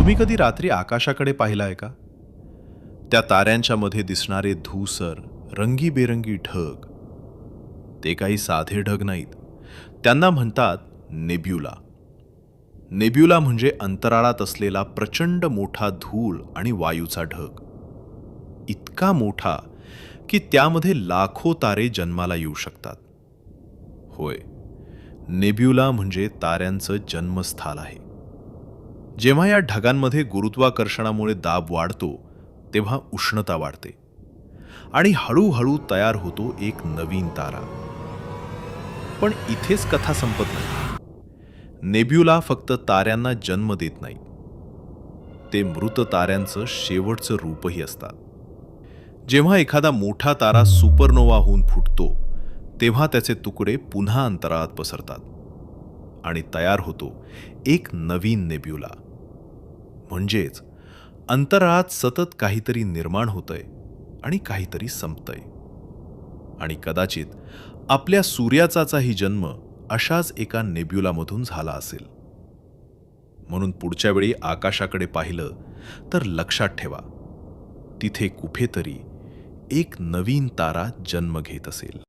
तुम्ही कधी रात्री आकाशाकडे पाहिलाय का? त्या ताऱ्यांच्या मध्ये दिसणारे धूसर रंगीबेरंगी ढग, ते काही साधे ढग नाहीत. त्यांना म्हणतात नेब्युला. नेब्युला म्हणजे अंतराळात असलेला प्रचंड मोठा धूळ आणि वायूचा ढग. इतका मोठा की त्यामध्ये लाखो तारे जन्माला येऊ शकतात. होय, नेब्युला म्हणजे ताऱ्यांचं जन्मस्थान आहे. जेव्हा या ढगांमध्ये गुरुत्वाकर्षणामुळे दाब वाढतो तेव्हा उष्णता वाढते आणि हळूहळू तयार होतो एक नवीन तारा. पण इथेच कथा संपत नाही. नेब्युला फक्त ताऱ्यांना जन्म देत नाही, ते मृत ताऱ्यांचं शेवटचं रूपही असतात. जेव्हा एखादा मोठा तारा सुपरनोवा होऊन फुटतो तेव्हा त्याचे तुकडे पुन्हा अंतराळात पसरतात आणि तयार होतो एक नवीन नेब्युला. म्हणजेच अंतराळात सतत काहीतरी निर्माण होतंय आणि काहीतरी संपतंय. आणि कदाचित आपल्या सूर्याचाही जन्म अशाच एका नेब्युलामधून झाला असेल. म्हणून पुढच्या वेळी आकाशाकडे पाहिलं तर लक्षात ठेवा, तिथे कुठेतरी एक नवीन तारा जन्म घेत असेल.